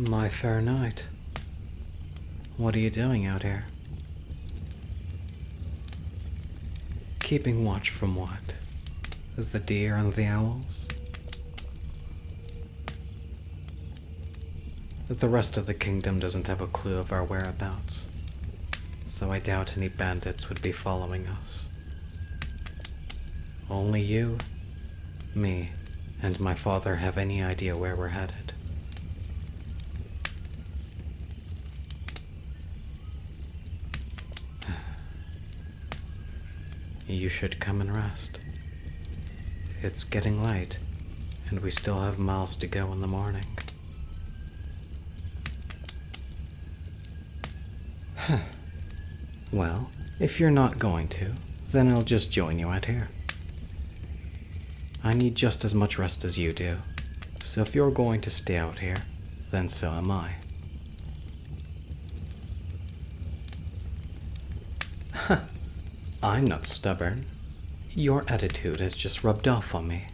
My fair knight, what are you doing out here? Keeping watch from what? The deer and the owls? The rest of the kingdom doesn't have a clue of our whereabouts, so I doubt any bandits would be following us. Only you, me, and my father have any idea where we're headed. You should come and rest. It's getting late, and we still have miles to go in the morning. Well, if you're not going to, then I'll just join you out here. I need just as much rest as you do, so if you're going to stay out here, then so am I. I'm not stubborn. Your attitude has just rubbed off on me.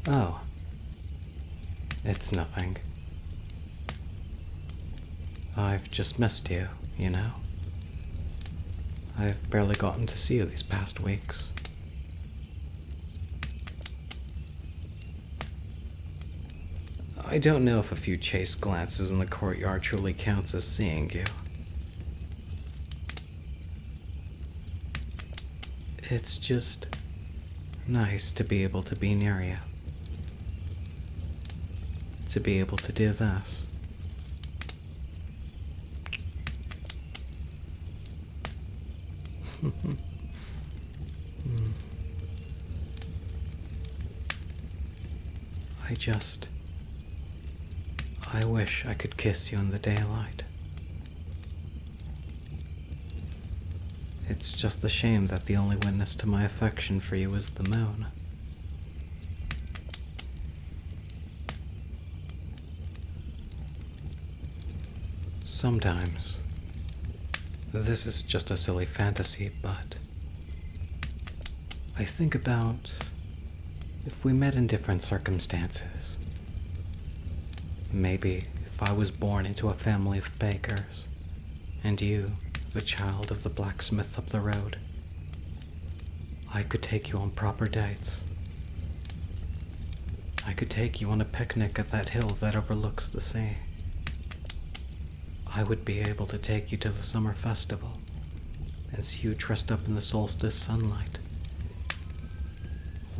Oh. It's nothing. I've just missed you, you know? I've barely gotten to see you these past weeks. I don't know if a few chaste glances in the courtyard truly counts as seeing you. It's just nice to be able to be near you. To be able to do this. I wish I could kiss you in the daylight. It's just a shame that the only witness to my affection for you is the moon. Sometimes, this is just a silly fantasy, but I think about if we met in different circumstances. Maybe if I was born into a family of bakers, and you, the child of the blacksmith up the road, I could take you on proper dates. I could take you on a picnic at that hill that overlooks the sea. I would be able to take you to the summer festival and see you dressed up in the solstice sunlight.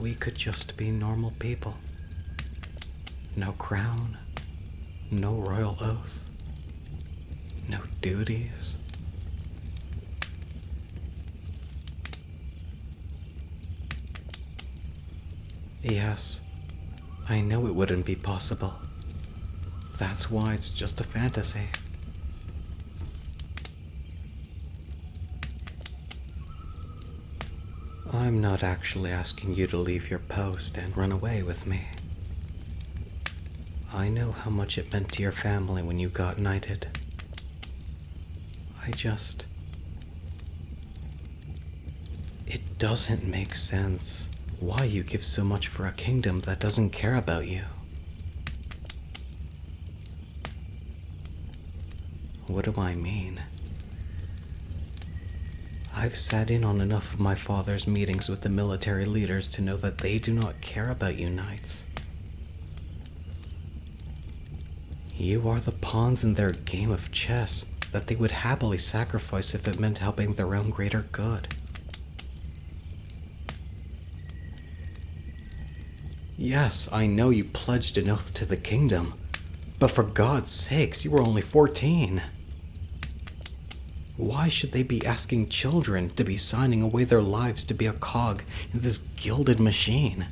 We could just be normal people. No crown, no royal oath, no duties. Yes, I know it wouldn't be possible. That's why it's just a fantasy. I'm not actually asking you to leave your post and run away with me. I know how much it meant to your family when you got knighted. It doesn't make sense why you give so much for a kingdom that doesn't care about you. What do I mean? I've sat in on enough of my father's meetings with the military leaders to know that they do not care about you knights. You are the pawns in their game of chess that they would happily sacrifice if it meant helping their own greater good. Yes, I know you pledged an oath to the kingdom, but for God's sakes, you were only 14. Why should they be asking children to be signing away their lives to be a cog in this gilded machine?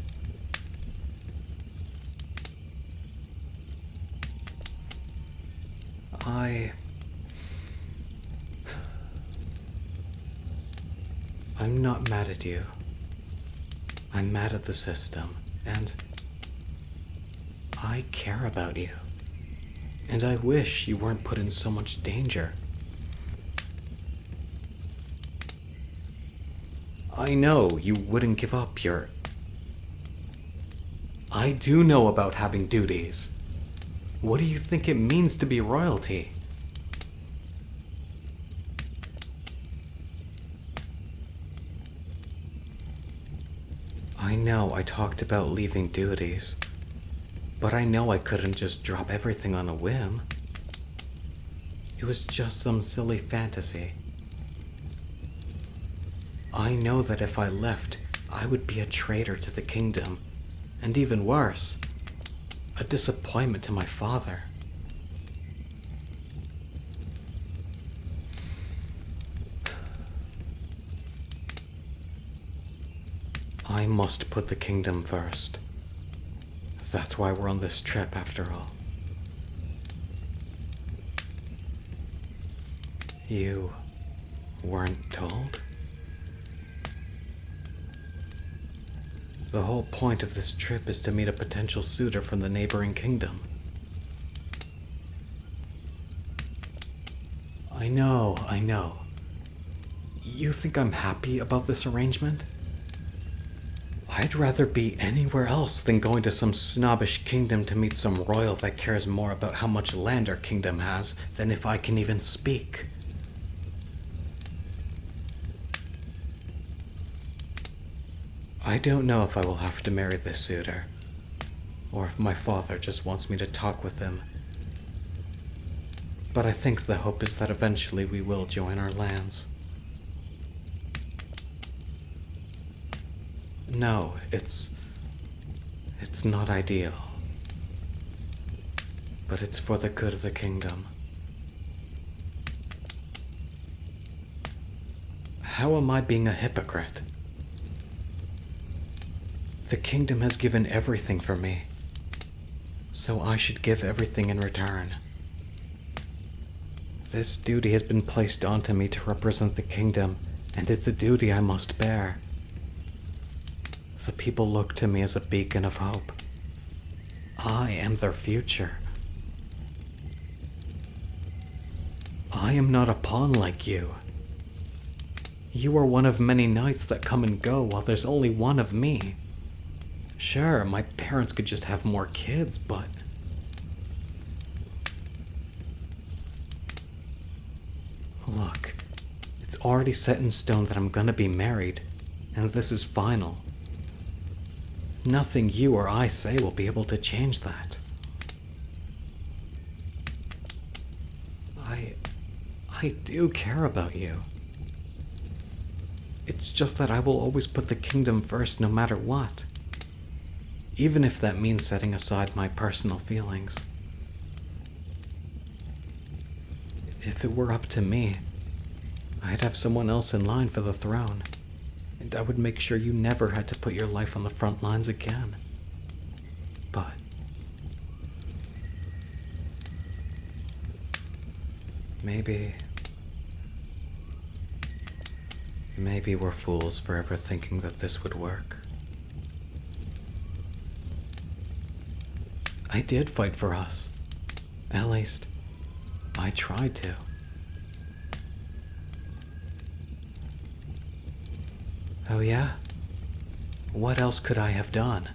I'm not mad at you. I'm mad at the system, and I care about you. And I wish you weren't put in so much danger. I know you wouldn't give up your... I do know about having duties. What do you think it means to be royalty? I know I talked about leaving duties, but I know I couldn't just drop everything on a whim. It was just some silly fantasy. I know that if I left, I would be a traitor to the kingdom, and even worse, a disappointment to my father. I must put the kingdom first. That's why we're on this trip, after all. You weren't told? The whole point of this trip is to meet a potential suitor from the neighboring kingdom. I know. You think I'm happy about this arrangement? I'd rather be anywhere else than going to some snobbish kingdom to meet some royal that cares more about how much land our kingdom has than if I can even speak. I don't know if I will have to marry this suitor, or if my father just wants me to talk with him. But I think the hope is that eventually we will join our lands. No, it's not ideal. But it's for the good of the kingdom. How am I being a hypocrite? The kingdom has given everything for me, so I should give everything in return. This duty has been placed onto me to represent the kingdom, and it's a duty I must bear. The people look to me as a beacon of hope. I am their future. I am not a pawn like you. You are one of many knights that come and go while there's only one of me. Sure, my parents could just have more kids, but... Look, it's already set in stone that I'm gonna be married, and this is final. Nothing you or I say will be able to change that. I do care about you. It's just that I will always put the kingdom first no matter what. Even if that means setting aside my personal feelings. If it were up to me, I'd have someone else in line for the throne, and I would make sure you never had to put your life on the front lines again. But... Maybe we're fools for ever thinking that this would work. I did fight for us. At least, I tried to. Oh yeah? What else could I have done?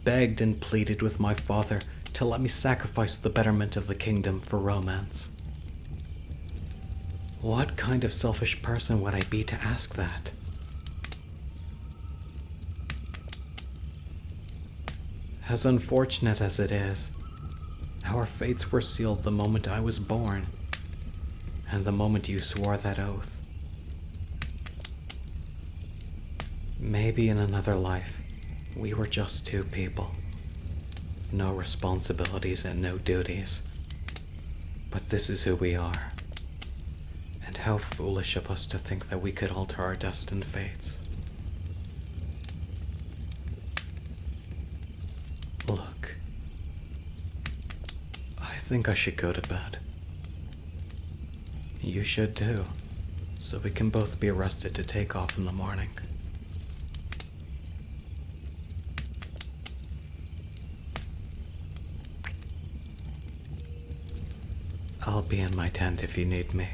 Begged and pleaded with my father to let me sacrifice the betterment of the kingdom for romance. What kind of selfish person would I be to ask that? As unfortunate as it is, our fates were sealed the moment I was born, and the moment you swore that oath. Maybe in another life, we were just two people. No responsibilities and no duties. But this is who we are. And how foolish of us to think that we could alter our destined fates. Look, I think I should go to bed. You should too, so we can both be rested to take off in the morning. I'll be in my tent if you need me.